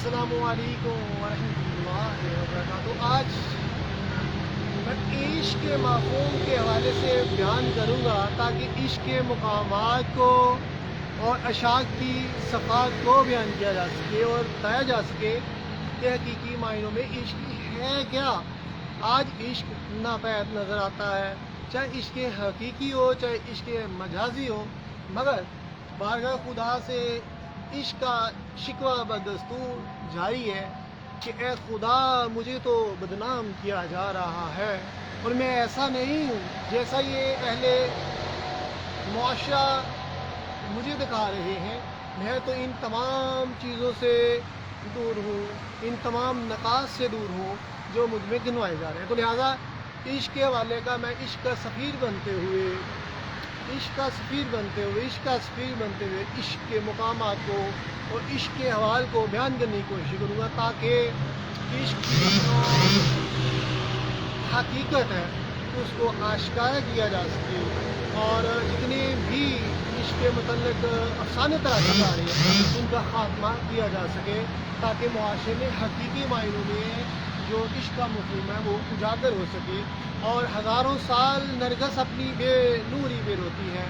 السلام علیکم ورحمۃ اللہ وبرکاتہ۔ آج میں عشق کے مفہوم کے حوالے سے بیان کروں گا تاکہ عشق کے مقامات کو اور اشاعت کی صفات کو بیان کیا جا سکے اور بتایا جا سکے کہ حقیقی معنوں میں عشق ہے کیا۔ آج عشق ناپید نظر آتا ہے، چاہے عشق حقیقی ہو چاہے عشق مجازی ہو، مگر بارگاہ خدا سے عشق کا شکوہ بدستور جاری ہے کہ اے خدا مجھے تو بدنام کیا جا رہا ہے اور میں ایسا نہیں ہوں جیسا یہ اہل معاشرہ مجھے دکھا رہے ہیں۔ میں تو ان تمام چیزوں سے دور ہوں، ان تمام نقائص سے دور ہوں جو مجھ میں گنوائے جا رہے ہیں۔ تو لہٰذا عشق کے والے کا میں عشق کا سفیر بنتے ہوئے عشق کے مقامات کو اور عشق کے حوال کو بیان کرنے کی کوشش کروں گا تاکہ عشق کی جو حقیقت ہے اس کو آشکار کیا جا سکے اور جتنے بھی عشق کے متعلق افسانے تراش آ رہے ہیں ان کا خاتمہ کیا جا سکے تاکہ معاشرے میں حقیقی معنوں میں جو عشق کا مفہوم ہے وہ اجاگر ہو سکے۔ اور ہزاروں سال نرگس اپنی بے نوری پہ روتی ہے،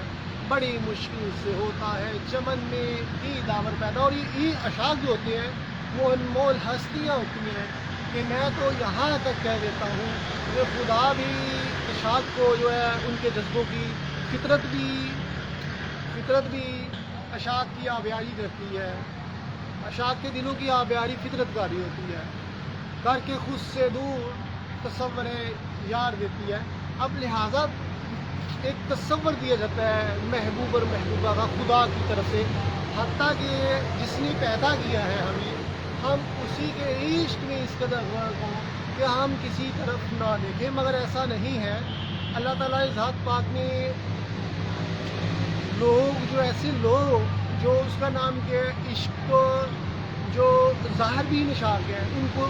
بڑی مشکل سے ہوتا ہے چمن میں ای داور پیدا۔ اور یہ اشاعت جو ہوتے ہیں وہ انمول ہستیاں ہوتی ہیں کہ میں تو یہاں تک کہہ دیتا ہوں کہ خدا بھی اشاعت کو جو ہے ان کے جذبوں کی فطرت بھی اشاعت کی آبیاری کرتی ہے، اشاعت کے دلوں کی آبیاری فطرت کاری ہوتی ہے، کر کے خود سے دور تصور یار دیتی ہے۔ اب لہٰذا ایک تصور دیا جاتا ہے محبوب اور محبوبہ کا خدا کی طرف سے، حتیٰ کہ جس نے پیدا کیا ہے ہمیں، ہم اسی کے عشق میں اس قدر غرق ہوں کہ ہم کسی طرف نہ دیکھیں، مگر ایسا نہیں ہے۔ اللہ تعالیٰ ذات پاک نے ایسے لوگ جو اس کا نام کے عشق جو ظاہر بھی نشان ہے ان کو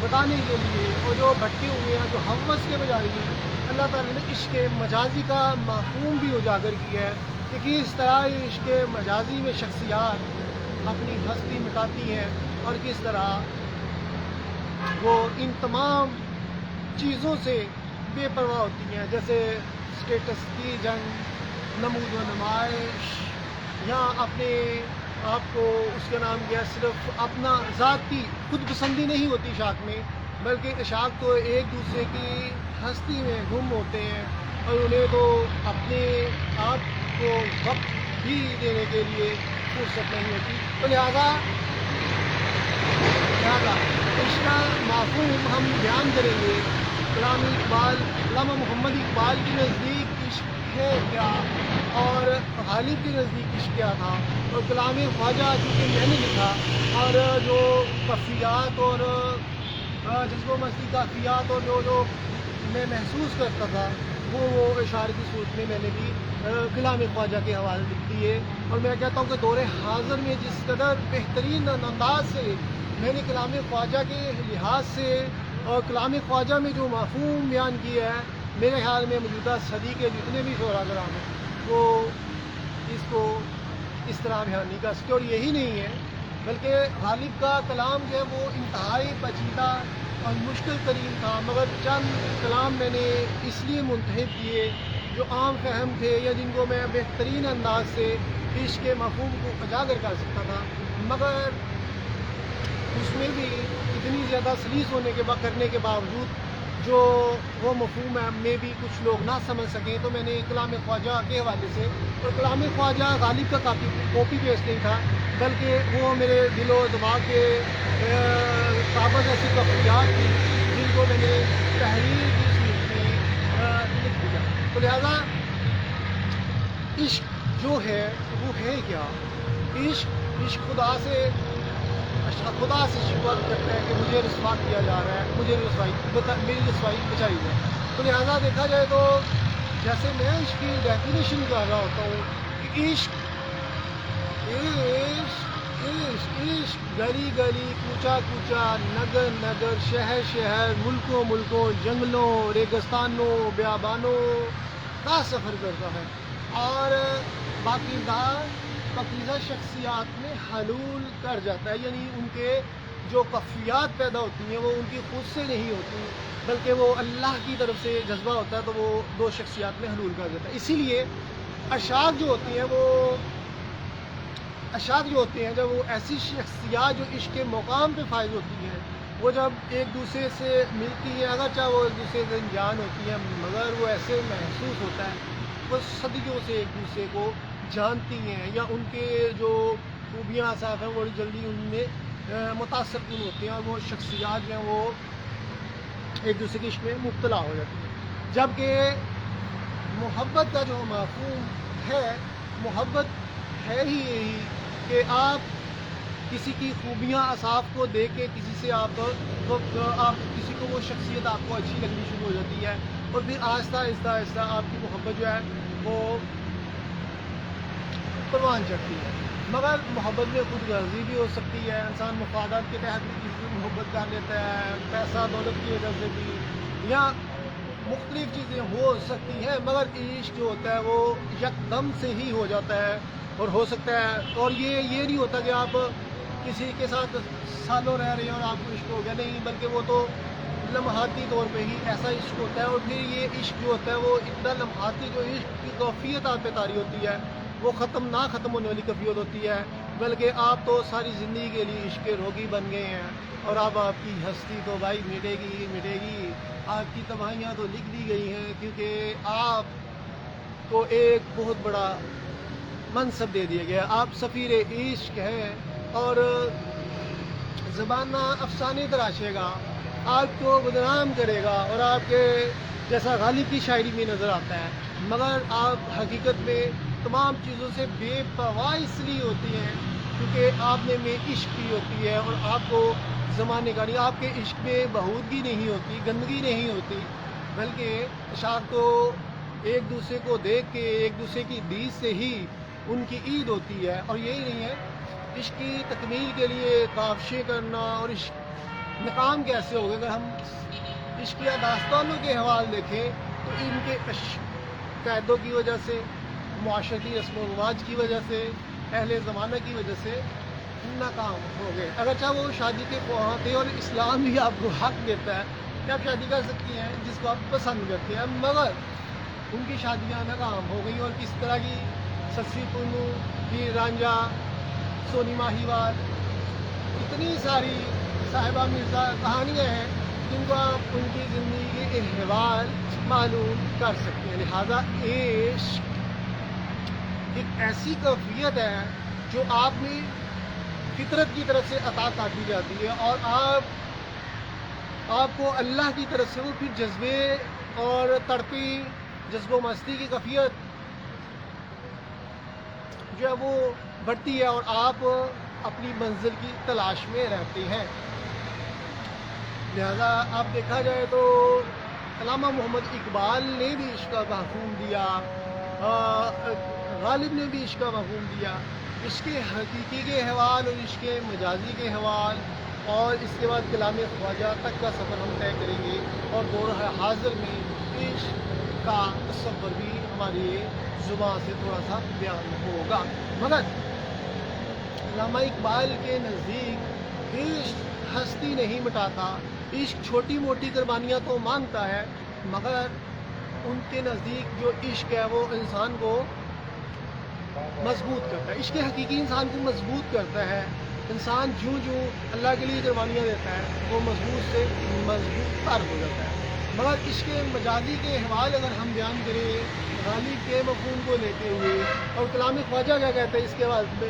بتانے کے لیے، اور جو بھٹکے ہوئے ہیں جو ہوس کے بجائے ہیں، اللہ تعالیٰ نے عشق مجازی کا مفہوم بھی اجاگر کیا ہے کہ کس طرح عشق مجازی میں شخصیات اپنی ہستی مٹاتی ہیں اور کس طرح وہ ان تمام چیزوں سے بے پرواہ ہوتی ہیں، جیسے اسٹیٹس کی جنگ، نمود و نمائش، یا اپنے آپ کو اس کا نام کیا صرف اپنا ذاتی خود پسندی نہیں ہوتی اشاعت میں، بلکہ اشاعت تو ایک دوسرے کی ہستی میں گم ہوتے ہیں اور انہیں تو اپنے آپ کو وقت بھی دینے کے لیے فرصت نہیں ہوتی۔ تو لہٰذا اس کا مفہوم ہم بیان کریں گے۔ علامہ محمد اقبال کے نزدیک عشق ہے کیا اور غالب کے نزدیک عشق کیا تھا، اور کلام خواجہ چونکہ میں نے لکھا اور جو کفیات اور جذب و مستی کافیات اور جو میں محسوس کرتا تھا وہ اشعار کی صورت میں نے بھی کلام خواجہ کے حوالے لکھ دیے۔ اور میں کہتا ہوں کہ دور حاضر میں جس قدر بہترین انداز سے میں نے کلام خواجہ کے لحاظ سے اور کلام خواجہ میں جو مفہوم بیان کیا ہے، میرے خیال میں موجودہ صدی کے جتنے بھی شعراء کرام ہیں وہ اس کو اس طرح بیان نہیں کر سکتے۔ اور یہی نہیں ہے بلکہ غالب کا کلام جو ہے وہ انتہائی پیچیدہ اور مشکل ترین تھا، مگر چند کلام میں نے اس لیے منتخب کیے جو عام فہم تھے یا جن کو میں بہترین انداز سے عشق کے مفہوم کو اجاگر کر سکتا تھا، مگر اس میں بھی اتنی زیادہ سلیس کرنے کے باوجود جو وہ مفہوم ہے میں بھی کچھ لوگ نہ سمجھ سکیں، تو میں نے کلام خواجہ کے حوالے سے، اور کلام خواجہ غالب کا کاپی پیسٹ نہیں تھا بلکہ وہ میرے دل و دماغ کے کاغذ ایسی کفیات تھی جن کو میں نے تحریر کی صورت میں لکھ دیا۔ تو لہٰذا عشق جو ہے وہ ہے کیا؟ عشق خدا سے شکوہ کرتا ہے کہ مجھے رسوا کیا جا رہا ہے، میری رسوائی بچائی جائے۔ تو لہٰذا دیکھا جائے تو جیسے میں عشق کی ڈیفینیشن کر رہا ہوتا ہوں کہ عشق گلی گلی، کوچا کوچا، نگر نگر، شہر شہر، ملکوں ملکوں، جنگلوں، ریگستانوں، بیابانوں کا سفر کرتا ہے، اور باقی پاکیزہ شخصیات میں حلول کر جاتا ہے، یعنی ان کے جو کفیات پیدا ہوتی ہیں وہ ان کی خود سے نہیں ہوتی بلکہ وہ اللہ کی طرف سے جذبہ ہوتا ہے، تو وہ دو شخصیات میں حلول کر جاتا ہے۔ اسی لیے اشاعت جو ہوتی ہیں جب وہ ایسی شخصیات جو عشق کے مقام پہ فائز ہوتی ہیں، وہ جب ایک دوسرے سے ملتی ہیں، اگرچہ وہ ایک دوسرے سے انجان ہوتی ہیں مگر وہ ایسے محسوس ہوتا ہے وہ صدیوں سے ایک دوسرے کو جانتی ہیں، یا ان کے جو خوبیاں صاف ہیں وہ بڑی جلدی ان میں متاثر کن ہوتے ہیں، اور وہ شخصیات جو ہیں وہ ایک دوسرے کے عشق میں مبتلا ہو جاتی ہیں۔ جبکہ محبت کا جو مفہوم ہے، محبت ہے ہی یہی کہ آپ کسی کی خوبیاں اصاف کو دیکھ کے آپ کسی کو وہ شخصیت آپ کو اچھی لگنی شروع ہو جاتی ہے، اور پھر آہستہ آہستہ آپ کی محبت جو ہے وہ پروان چڑھتی ہے۔ مگر محبت میں خود غرضی بھی ہو سکتی ہے، انسان مفادات کے تحت بھی کسی سے محبت کر لیتا ہے، پیسہ دولت کی وجہ سے بھی، یا مختلف چیزیں ہو سکتی ہیں، مگر عشق جو ہوتا ہے وہ یکدم سے ہی ہو جاتا ہے، اور ہو سکتا ہے، اور یہ نہیں ہوتا کہ آپ کسی کے ساتھ سالوں رہ رہے ہیں اور آپ کو عشق ہو گیا، نہیں، بلکہ وہ تو لمحاتی طور پہ ہی ایسا عشق ہوتا ہے، اور پھر یہ عشق جو ہوتا ہے وہ اتنا لمحاتی، جو عشق کی کیفیت آپ پہ طاری ہوتی ہے وہ نہ ختم ہونے والی کیفیت ہوتی ہے، بلکہ آپ تو ساری زندگی کے لیے عشق کے روگی بن گئے ہیں، اور اب آپ کی ہستی تو بھائی مٹے گی، آپ کی تباہیاں تو لکھ دی گئی ہیں، کیونکہ آپ کو ایک بہت بڑا منصب دے دیا گیا، آپ سفیر عشق ہیں، اور زمانہ افسانے تراشے گا، آپ کو بدنام کرے گا، اور آپ کے جیسا غالب کی شاعری میں نظر آتا ہے، مگر آپ حقیقت میں تمام چیزوں سے بے پرواہ اس لیے ہوتی ہیں کیونکہ آپ میں عشق کی ہوتی ہے، اور آپ کو زمانے کا نہیں، آپ کے عشق میں بہودگی نہیں ہوتی، گندگی نہیں ہوتی، بلکہ اشاعت کو ایک دوسرے کو دیکھ کے ایک دوسرے کی دید سے ہی ان کی عید ہوتی ہے، اور یہی نہیں ہے عشق کی تکمیل کے لیے کاوشیں کرنا، اور عشق ناکام کیسے ہوگا؟ اگر ہم عشقیہ داستانوں کے حوال دیکھیں تو ان کے قیدوں کی وجہ سے، معاشرتی رسم و رواج کی وجہ سے، اہل زمانہ کی وجہ سے ناکام ہو گئے، اگرچہ وہ شادی کے خواہاں تھے، اور اسلام بھی آپ کو حق دیتا ہے کہ آپ شادی کر سکتی ہیں جس کو آپ پسند کرتے ہیں، مگر ان کی شادیاں ناکام ہو گئی، اور کس طرح کی سسی پنو، ہیر رانجھا، سونی ماہیوال، اتنی ساری صاحبہ مرزا کہانیاں ہیں جن کو آپ ان کی زندگی کے احوال معلوم کر سکتے ہیں۔ لہذا عشق ایک ایسی کیفیت ہے جو آپ میں فطرت کی طرف سے عطا کر دی جاتی ہے، اور آپ کو اللہ کی طرف سے وہ پھر جذبے اور تڑپی جذب و مستی کی کیفیت جو ہے وہ بڑھتی ہے، اور آپ اپنی منزل کی تلاش میں رہتے ہیں۔ لہذا آپ دیکھا جائے تو علامہ محمد اقبال نے بھی عشق کا مفہوم دیا، غالب نے بھی عشق کا مفہوم دیا، عشق حقیقی کے حوال اور عشق مجازی کے حوال، اور اس کے بعد کلام خواجہ تک کا سفر ہم طے کریں گے، اور دور حاضر میں عشق کا تصور بھی ہماری زبان سے تھوڑا سا بیان ہوگا۔ مگر علامہ اقبال کے نزدیک عشق ہستی نہیں مٹاتا، عشق چھوٹی موٹی قربانیاں تو مانگتا ہے، مگر ان کے نزدیک جو عشق ہے وہ انسان کو مضبوط کرتا ہے، عشق حقیقی انسان کو مضبوط کرتا ہے، انسان جوں اللہ کے لیے قربانیاں دیتا ہے وہ مضبوط سے مضبوط تر ہو جاتا ہے۔ مگر عشق مجازی کے حوال اگر ہم بیان کریں غالب کے مفہوم کو لیتے ہوئے، اور کلام خواجہ کیا کہتے ہیں اس کے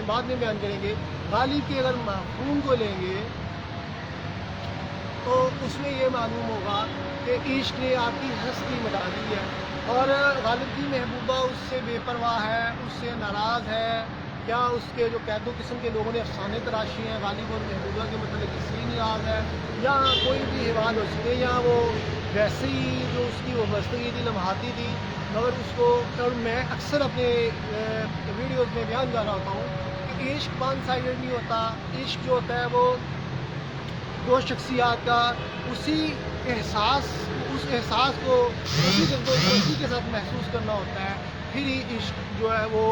بعد میں بیان کریں گے، غالب کے اگر مفہوم کو لیں گے تو اس میں یہ معلوم ہوگا کہ عشق نے آپ کی ہستی مٹا دی ہے، اور غالب کی محبوبہ اس سے بے پرواہ ہے، اس سے ناراض ہے، یا اس کے جو قید و قسم کے لوگوں نے افسانے تراشی ہیں غالب اور محبوبہ کے متعلق اس لیے ناراض ہے، یا کوئی بھی حوال ہو سکے، یا وہ ویسے ہی جو اس کی وابستگی تھی لمحاتی تھی، مگر اس کو، اور میں اکثر اپنے ویڈیوز میں بیان کر رہا ہوتا ہوں کہ عشق ون سائیڈڈ نہیں ہوتا، عشق جو ہوتا ہے وہ دو شخصیات کا اسی احساس کو اسی کے ساتھ محسوس کرنا ہوتا ہے، پھر ہی عشق جو ہے وہ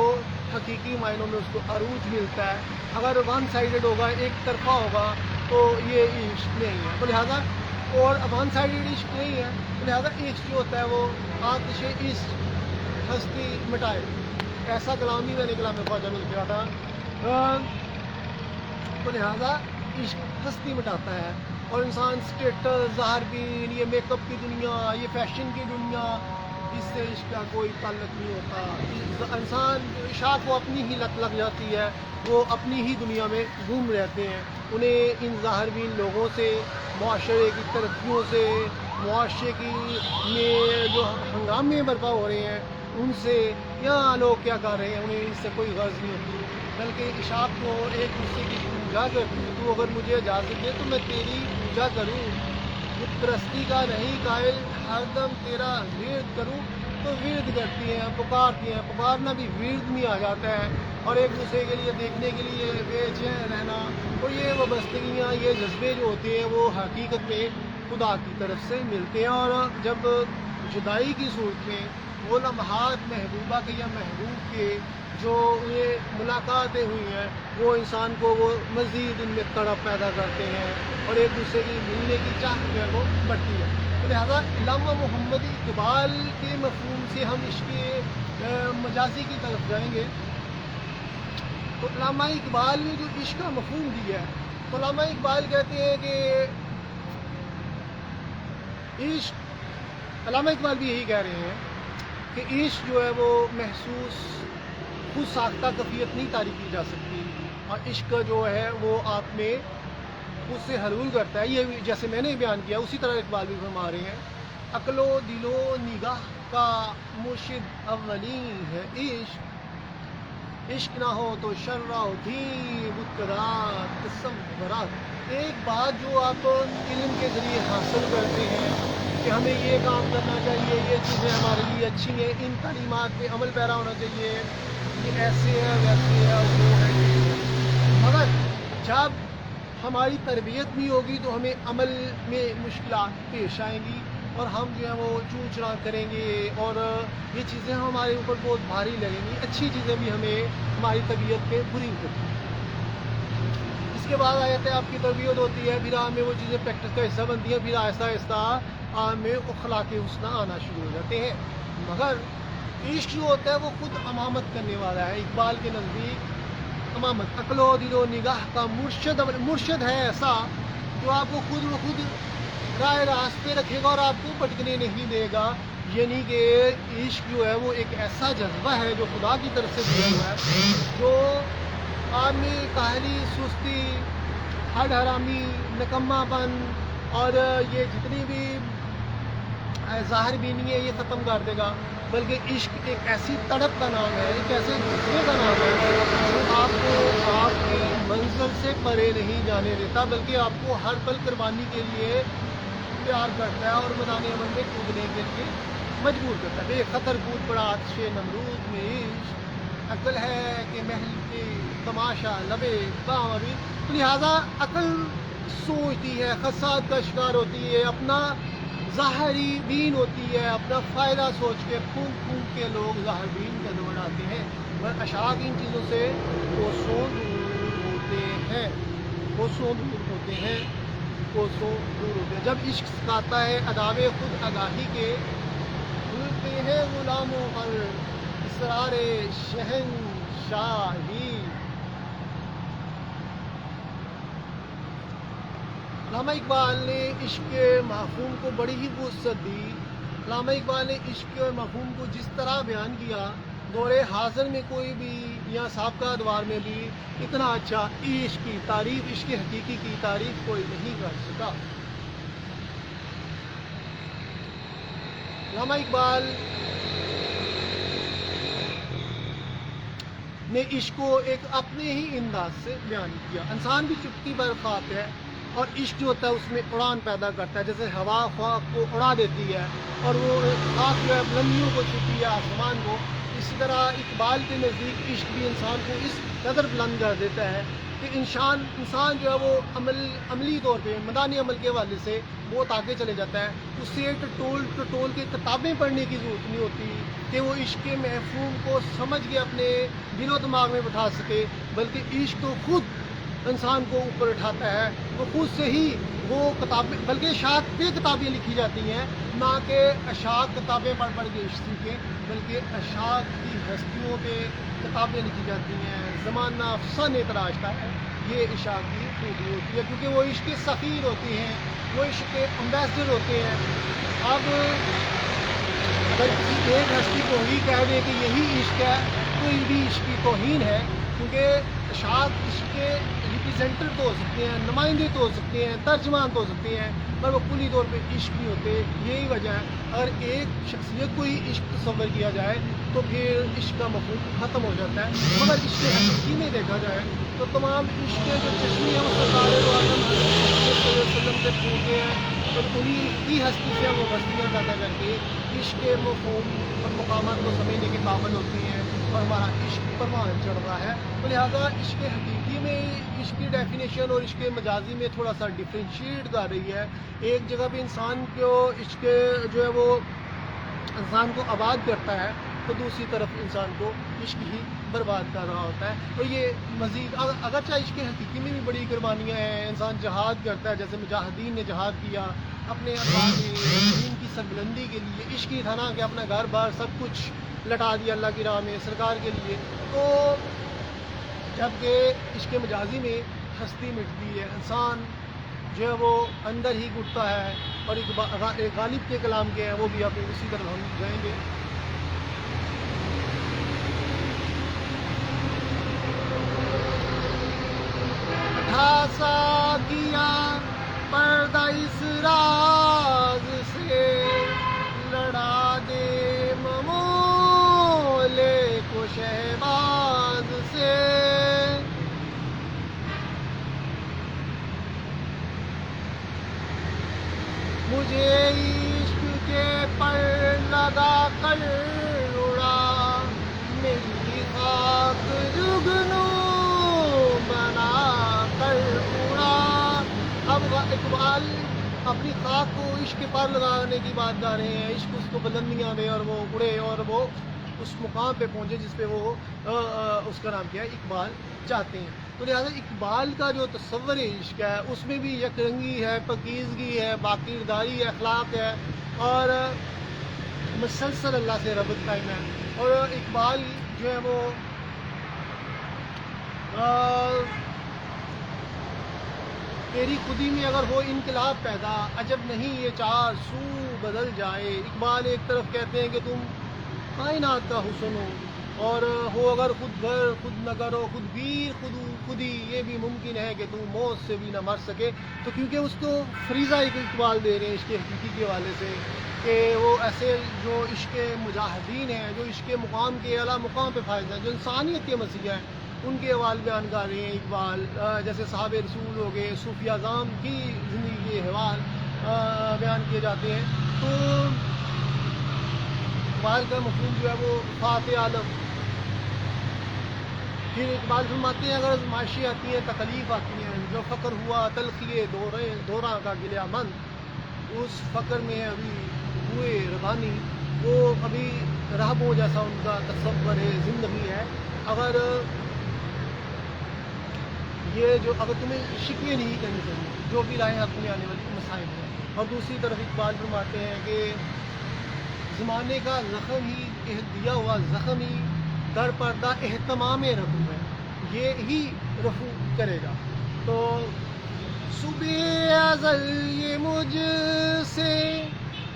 حقیقی معنوں میں اس کو عروج ملتا ہے. اگر ون سائڈڈ ہوگا، ایک طرفہ ہوگا، تو یہ عشق نہیں ہے. تو لہٰذا اور ون سائڈڈ عشق نہیں ہے، تو لہٰذا عشق جو ہوتا ہے وہ آتش عشق ہستی مٹائے. ایسا کلام ہی میں نے کلام خواجہ میں لکھا تھا. تو لہٰذا عشق ہستی مٹاتا ہے، اور انسان اسٹیٹس، ظاہر بین، یہ میک اپ کی دنیا، یہ فیشن کی دنیا، اس سے عشق کا کوئی تعلق نہیں ہوتا. انسان عشاق کو اپنی ہی لت لگ جاتی ہے، وہ اپنی ہی دنیا میں گھوم رہتے ہیں. انہیں ان ظاہر بین لوگوں سے، معاشرے کی ترقیوں سے، معاشرے کی میں جو ہنگامے برپا ہو رہے ہیں ان سے، یا لوگ کیا کر رہے ہیں، انہیں اس سے کوئی غرض نہیں ہوتی. بلکہ عشاق کو ایک دوسرے کی پوجا کرتی ہے. تو اگر مجھے اجازت دے تو میں تیری پوجا کروں، بت پرستی کا نہیں قائل، ہر دم تیرا ورد کروں. تو ورد کرتی ہیں، پکارتی ہیں. پکارنا بھی ورد میں آ جاتا ہے. اور ایک دوسرے کے لیے دیکھنے کے لیے بے چین رہنا، اور یہ وابستگیاں، یہ جذبے جو ہوتے ہیں وہ حقیقت میں خدا کی طرف سے ملتے ہیں. اور جب جدائی کی صورت میں وہ لمحات محبوبہ کے یا محبوب کے جو یہ ملاقاتیں ہوئی ہیں، وہ انسان کو وہ مزید ان میں تڑپ پیدا کرتے ہیں، اور ایک دوسرے کی ملنے کی چاہت جو ہے وہ بڑھتی ہے. تو لہٰذا علامہ محمد اقبال کے مفہوم سے ہم عشق مجازی کی طرف جائیں گے. تو علامہ اقبال نے جو عشق کا مفہوم دیا ہے، تو علامہ اقبال کہتے ہیں کہ عشق، علامہ اقبال بھی یہی کہہ رہے ہیں کہ عشق جو ہے وہ محسوس خود ساختہ کیفیت نہیں تعریف کی جا سکتی، اور عشق جو ہے وہ آپ میں خود سے حلول کرتا ہے. یہ جیسے میں نے بیان کیا اسی طرح اقبال بھی فرما رہے ہیں. عقل و دل و نگاہ کا مرشد اولین ہے عشق، عشق نہ ہو تو شرع و دین متقدرات قسم برات. ایک بات جو آپ علم کے ذریعے حاصل کرتے ہیں کہ ہمیں یہ کام کرنا چاہیے، یہ چیزیں ہمارے لیے اچھی ہیں، ان تعلیمات پہ عمل پیرا ہونا چاہیے، یہ ایسے ہے ویسے ہے وہ ہے یہ ہے. مگر جب ہماری تربیت نہیں ہوگی تو ہمیں عمل میں مشکلات پیش آئیں گی، اور ہم جو ہے وہ چوں چرا کریں گے، اور یہ چیزیں ہمارے اوپر بہت بھاری لگیں گی. اچھی چیزیں بھی ہمیں ہماری طبیعت پہ بری اترتی ہیں. اس کے بعد آیت ہے آپ کی تربیت ہوتی ہے، پھر آپ میں وہ چیزیں پریکٹس کا حصہ بنتی ہیں، پھر آہستہ آہستہ آپ میں اخلاق حسنہ آنا شروع ہو جاتے ہیں. مگر عشق جو ہوتا ہے وہ خود امامت کرنے والا ہے. اقبال کے نزدیک امامت، عقل و دل و نگاہ کا مرشد ہے ایسا جو آپ کو خود بخود راہ راست پہ رکھے گا اور آپ کو بھٹکنے نہیں دے گا. یعنی کہ عشق جو ہے وہ ایک ایسا جذبہ ہے جو خدا کی طرف سے دیا ہوا ہے، جو آپ میں کاہلی، سستی، ہڈ حرامی، نکما پن اور یہ جتنی بھی ظاہر بینی ہے یہ ختم کر دے گا. بلکہ عشق ایک ایسی تڑپ کا نام ہے، ایک ایسے جذبے کا نام ہے جو آپ کو آپ کی منزل سے پرے نہیں جانے دیتا، بلکہ آپ کو ہر پل قربانی کے لیے پیار کرتا ہے اور میدان عمل میں کودنے کے لیے مجبور کرتا ہے. بے خطر کود پڑا آتش نمرود میں عشق، عقل ہے کہ محل کے تماشا لبے بام ابھی. تو لہٰذا عقل سوچتی ہے، خدشات کا شکار ہوتی ہے، اپنا ظاہری بین ہوتی ہے، اپنا فائدہ سوچ کے پھونک پھونک کے لوگ ظاہر بین کا دور آتے ہیں. مگر اشاق ان چیزوں سے کوسوں دور ہوتے ہیں، کوسوں دور ہوتے ہیں، کوسوں دور ہوتے ہیں. جب عشق سکھاتا ہے اداب خود آگاہی کے، کھلتے ہیں غلاموں پر اسرار شہنشاہی. علامہ اقبال نے عشق کے مفہوم کو بڑی ہی وسعت دی. علامہ اقبال نے عشق کے مفہوم کو جس طرح بیان کیا، دور حاضر میں کوئی بھی یا سابقہ ادوار میں بھی اتنا اچھا عشق کی تعریف، عشق حقیقی کی تعریف کوئی نہیں کر سکا. علامہ اقبال نے عشق کو ایک اپنے ہی انداز سے بیان کیا. انسان بھی چپکی پر خواب ہے، اور عشق جو ہوتا ہے اس میں اڑان پیدا کرتا ہے. جیسے ہوا خواہ کو اڑا دیتی ہے اور وہ خاک جو ہے بلندیوں کو چھوتی ہے، آسمان کو، اسی طرح اقبال کے نزدیک عشق بھی انسان کو اس قدر بلند کر دیتا ہے کہ انسان جو ہے وہ عملی طور پہ میدانی عمل کے حوالے سے بہت آگے چلے جاتا ہے. اس سے ٹٹول کے کتابیں پڑھنے کی ضرورت نہیں ہوتی کہ وہ عشق کے مفہوم کو سمجھ کے اپنے دل و دماغ میں بٹھا سکے، بلکہ عشق تو خود انسان کو اوپر اٹھاتا ہے. وہ خود سے ہی وہ کتابیں، بلکہ اشاعت پہ کتابیں لکھی جاتی ہیں، نہ کہ اشاعت کتابیں پڑھ کے عشق سیکھیں، بلکہ اشاعت کی ہستیوں پہ کتابیں لکھی جاتی ہیں. زمانہ افسانے تراشتا ہے، یہ اشاعت کی خوبی ہوتی ہے، کیونکہ وہ عشق کے سفیر ہوتے ہیں، وہ عشق کے امبیسڈر ہوتے ہیں. اب اگر کسی ایک ہستی کو ہی کہہ دیں کہ یہی عشق ہے، تو یہ بھی عشق کی توہین ہے، کیونکہ اشاعت عشق کے ریپریزنٹر تو ہو سکتے ہیں، نمائندے تو ہو سکتے ہیں، ترجمان تو ہو سکتے ہیں، پر وہ کلی طور پہ عشق نہیں ہوتے. یہی وجہ ہے اگر ایک شخصیت کو ہی عشق تصور کیا جائے تو پھر عشق کا مفہوم ختم ہو جاتا ہے. مگر عشق حقیقی میں دیکھا جائے تو تمام عشق کے جو چشمے ہیں وہ سرکار دو عالم حضرت صلی اللہ علیہ وسلم سے پھوٹتے ہیں، اور انہیں کی ہستی سے وہ بستیاں پیدا کر کے عشق کے مفہوم اور مقامات کو سمجھنے کے قابل ہوتی ہیں، اور ہمارا عشق پروان چڑھ رہا ہے. تو لہٰذا عشق حقیقی میں عشق کی ڈیفینیشن اور عشق مجازی میں تھوڑا سا ڈفرینشیٹ کر رہی ہے. ایک جگہ پہ انسان کو عشق جو ہے وہ انسان کو آباد کرتا ہے، تو دوسری طرف انسان کو عشق ہی برباد کر رہا ہوتا ہے. تو یہ مزید اگرچہ عشق حقیقی میں بھی بڑی قربانیاں ہیں، انسان جہاد کرتا ہے، جیسے مجاہدین نے جہاد کیا اپنے دین کی سربلندی کے لیے، عشق کی تھا نا کہ اپنا گھر بار سب کچھ لٹا دیا اللہ کی راہ میں سرکار کے لیے. تو جبکہ عشق مجازی میں ہستی مٹتی ہے، انسان جو ہے وہ اندر ہی گھٹتا ہے. اور ایک غالب کے کلام کے ہیں، وہ بھی آپ اسی طرح ہم جائیں گے. اٹھاسا کیا پردہ اس راز سے، لڑا دے ممولے کو شہباز سے. مجھے عشق کے پر لگا کر اڑا، میری خاک جگنو بنا کر اڑا. اب اقبال اپنی خاک کو عشق کے پر لگانے کی بات کر رہے ہیں. عشق اس کو بلندیاں دے اور وہ اڑے اور وہ اس مقام پہ پہنچے جس پہ وہ اس کا نام کیا ہے اقبال چاہتے ہیں. تو لہٰذا اقبال کا جو تصور عشق ہے اس میں بھی یک رنگی ہے، پاکیزگی ہے، باکرداری ہے، اخلاق ہے، اور مسلسل اللہ سے ربط قائم ہے. اور اقبال جو ہے وہ تیری خودی میں اگر ہو انقلاب پیدا، عجب نہیں یہ چار سو بدل جائے. اقبال ایک طرف کہتے ہیں کہ تم کائنات کا حسن ہو، اور ہو اگر خود گھر خود نگر ہو، خود بیر خودی، یہ بھی ممکن ہے کہ تم موت سے بھی نہ مر سکے. تو کیونکہ اس کو فریضہ ایک اقبال دے رہے ہیں عشق حقیقی کے حوالے سے، کہ وہ ایسے جو عشق مجاہدین ہیں، جو عشق مقام کے اعلیٰ مقام پہ فائز ہیں، جو انسانیت کے مسیح ہیں، ان کے احوال بیان کر رہے ہیں اقبال. جیسے صحابہ رسول ہو گئے، صوفیہ اعظام کی زندگی کے احوال بیان کیے جاتے ہیں. تو اقبال کا مفہوم جو ہے وہ فاتح عالم. پھر اقبال فرماتے ہیں اگر معاشی آتی ہیں، تکلیف آتی ہیں، جو فقر ہوا تلخیے دوراں کا گلیا مند، اس فقر میں ابھی ہوئے ربانی، وہ ابھی رہبوں جیسا ان کا تصور زندگی ہے. اگر تمہیں شکوے نہیں کرنی چاہیے جو بھی رائے حق میں آنے والی مسائل ہیں. اور دوسری طرف اقبال فرماتے ہیں کہ زمانے کا زخم ہی دیا ہوا زخم ہی در پردہ اہتمام رفو ہے، یہ ہی رفو کرے گا. تو صبح ازل یہ مجھ سے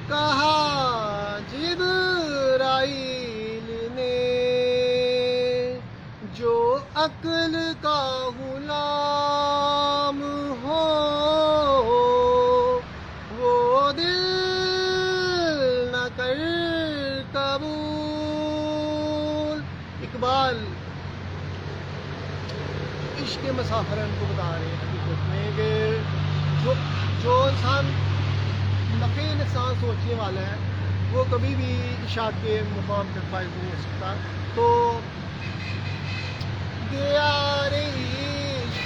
کہا جبرائیل نے، جو عقل کا غلام ہو وہ دل نہ کر قبول. اقبال عشق کے مسافرین کو بتا رہے ہیں حقیقت میں کہ جو انسان نفع نقصان سوچنے والا ہے وہ کبھی بھی اشاعت کے مقام پہ فائز نہیں ہو سکتا. تو گیا رے عشق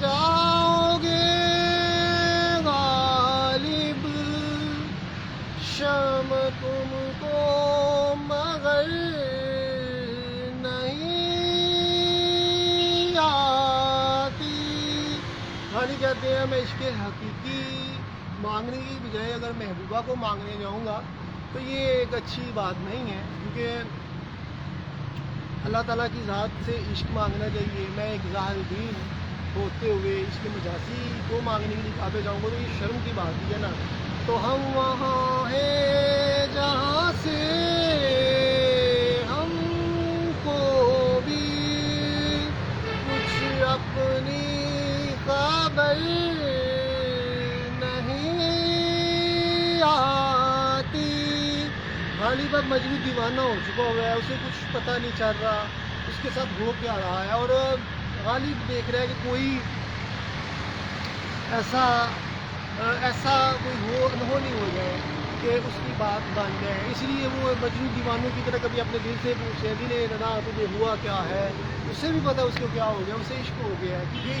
جاؤ گے غالب، شم تم کو مگر نہیں آتی۔ غالب کہتے ہیں میں عشق حقیقی مانگنے کی بجائے اگر محبوبہ کو مانگنے جاؤں گا تو یہ ایک اچھی بات نہیں ہے، کیونکہ اللہ تعالیٰ کی ذات سے عشق مانگنا چاہیے۔ میں ایک ظاہر دین ہوتے ہوئے عشق مجازی کو مانگنے کے لیے کعبے جاؤں گا تو یہ شرم کی بات ہی ہے نا۔ تو ہم وہاں ہیں جہاں سے ہم کو بھی کچھ اپنی خبر نہیں آتی۔ غالب اب مجنون دیوانہ ہو چکا ہوا ہے، اسے کچھ پتہ نہیں چل رہا اس کے ساتھ ہو کیا رہا ہے، اور غالب دیکھ رہا ہے کہ کوئی ایسا کوئی ہو نہیں ہو جائے کہ اس کی بات بن جائے، اس لیے وہ مجنون دیوانوں کی طرح کبھی اپنے دل سے پوچھے دل ندا تجھے ہوا کیا ہے، اس سے بھی پتہ اس کو کیا ہو گیا، اسے عشق ہو گیا ہے۔ کیونکہ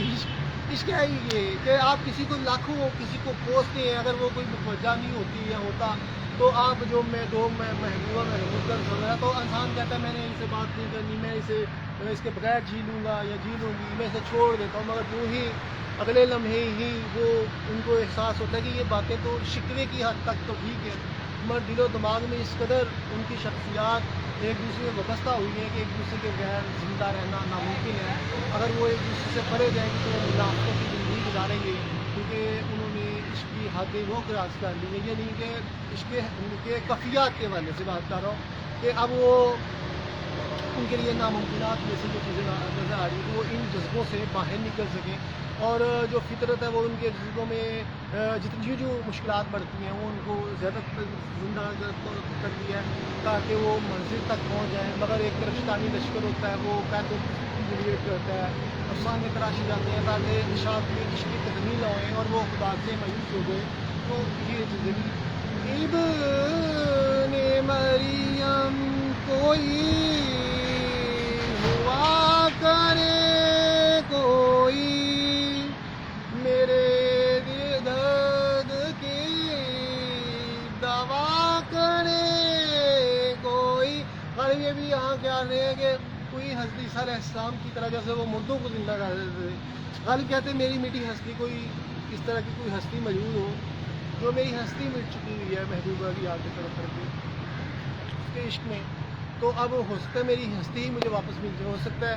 عشق ہے ہی یہ کہ آپ کسی کو لاکھوں کسی کو پوچھتے ہیں، اگر وہ کوئی متوجہ نہیں ہوتی یا ہوتا تو آپ جو محبوبہ محبوب کر سکتا ہے تو انسان کہتا ہے میں نے ان سے بات نہیں کرنی، میں اس کے بغیر جی لوں گا یا جی لوں گی، میں اسے چھوڑ دیتا ہوں، مگر یوں ہی اگلے لمحے ہی وہ ان کو احساس ہوتا ہے کہ یہ باتیں تو شکوے کی حد تک تو ٹھیک ہے، مگر دل و دماغ میں اس قدر ان کی شخصیات ایک دوسرے میں وابستہ ہوئی ہیں کہ ایک دوسرے کے بغیر زندہ رہنا ناممکن ہے۔ اگر وہ ایک دوسرے سے پرے جائیں گے تو وہ منافقوں کی زندگی گزاریں گے، کیونکہ انہوں نے عشق کی حدیں وہ کراس کر لی ہے۔ یہ نہیں کہ عشق کے کفیات کے حوالے سے بات کر رہا ہوں کہ اب وہ ان کے لیے ناممکنات میں سے جو چیزیں نظر آ رہی ہیں وہ ان جذبوں سے باہر نکل سکیں، اور جو فطرت ہے وہ ان کے جذبوں میں جتنی جو مشکلات بڑھتی ہیں وہ ان کو زیادہ زندہ کرتی ہے تاکہ وہ منزل تک پہنچ جائیں، مگر ایک طرف شیطانی لشکر ہوتا ہے وہ قید کریٹ کرتا ہے، افسانے تراشی جاتے ہیں تاکہ اشاعت میں عشق کی تکمیل نہ ہوئیں اور وہ خدا سے مایوس ہو گئے۔ تو یہ زندگی ابن مریم کوئی ہوا کرے کوئی میرے درد کی دوا کرے کوئی۔ غالب یہ بھی یہاں کیا رہے ہیں کہ کوئی حضرت عیسیٰ علیہ السلام کی طرح جیسے وہ مردوں کو زندہ کر دیتے تھے، غالب کہتے ہیں میری میٹھی ہستی کوئی اس طرح کی کوئی ہستی موجود ہو جو میری ہستی مٹ چکی ہوئی ہے محبوبہ کی یاد طرف کر کے اس کے عشق میں، تو اب ہو سکتا ہے میری ہستی ہی مجھے واپس مل جائے، ہو سکتا ہے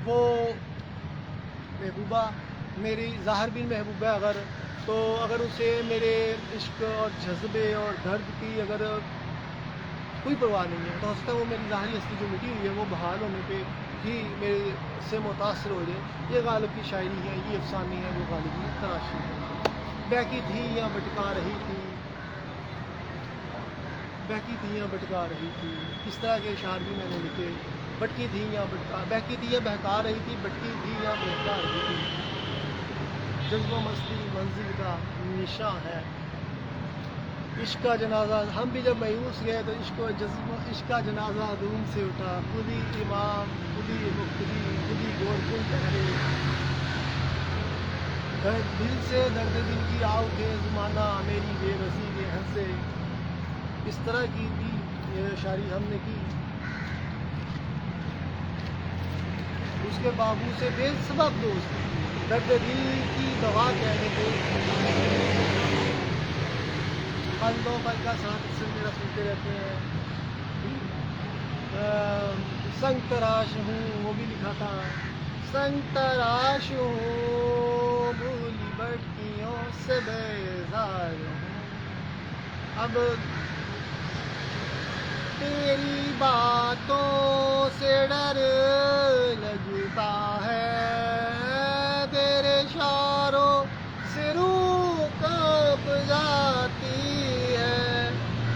وہ محبوبہ میری ظاہر بھی محبوبہ ہے اگر اسے میرے عشق اور جذبے اور درد کی اگر کوئی پرواہ نہیں ہے تو ہو سکتا ہے وہ میری ظاہری ہستی جو مٹی ہوئی ہے وہ بحال ہونے پہ ہی میرے سے متاثر ہو جائے۔ یہ غالب کی شاعری ہے، یہ افسانے ہے جو غالب کی تراشی ہے۔ بہکی دھیاں بٹکا رہی تھی، بہکی دھیاں بٹکا رہی تھی، اس طرح کے اشعار بھی میں نے لکھے۔ بہکی دھیاں بہکا رہی تھی، بٹکی دھیاں بہکا رہی تھی، جذب و مستی منزل کا نشاں ہے، عشق کا جنازہ ہم بھی جب مایوس گئے تو عشق کا جنازہ دھوم سے اٹھا، خودی امام خودی مقتدی خودی گور کن ٹھہرے، دل سے درد دل کی آؤ تھے زمانہ میری بے بسی کے ہنسے۔ اس طرح کی بھی شاعری ہم نے کی، اس کے بابو سے بے سبب دوست درد دل کی دوا کہنے کے پل دو پل کا ساتھ سے میرا سنتے رہتے ہیں۔ سنگ تراش ہوں وہ بھی لکھا تھا، سنگ تراش ہوں بھولی بھٹکیوں سے بیزار ہوں، اب تیری باتوں سے ڈر لگتا ہے، تیرے اشاروں سے روح کانپ جاتی ہے،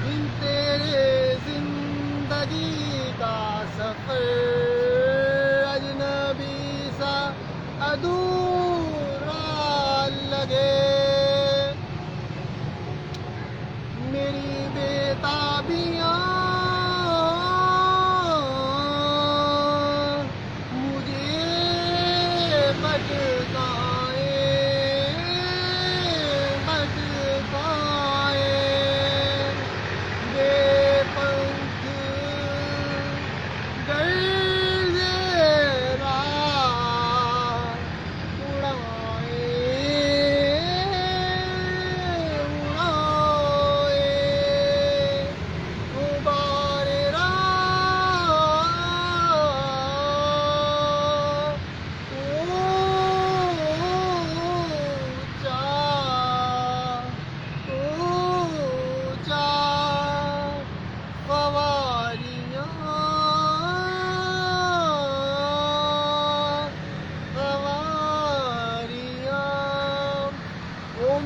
ان تیرے زندگی کا سفر اجنبی سا ادھورا لگے، میری بےتابیاں مجھے بھٹکا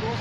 2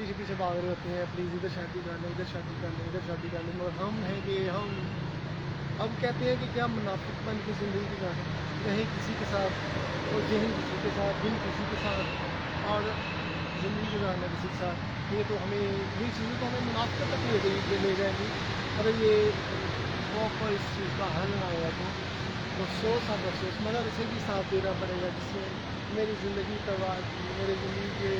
پیچھے پیچھے بھاگ رہے ہوتے ہیں، پلیز ادھر شادی کر لیں، ادھر شادی کر لیں، ادھر شادی کر لیں، مگر ہم ہیں کہ ہم کہتے ہیں کہ کیا منافق بن کی زندگی گزاریں، کہیں کسی کے ساتھ اور ذہن کسی کے ساتھ، دل کسی کے ساتھ، اور زندگی گزارنا کسی کے ساتھ، یہ تو ہمیں یہی چیزیں تو ہمیں منافقت تک لے جائیں گی اگر یہ پراپر اس چیز کا حل نہ ہوا تو افسوس اب افسوس، مگر اسے بھی ساتھ دینا پڑے گا جس سے میری زندگی تباہ کی، میری زندگی کے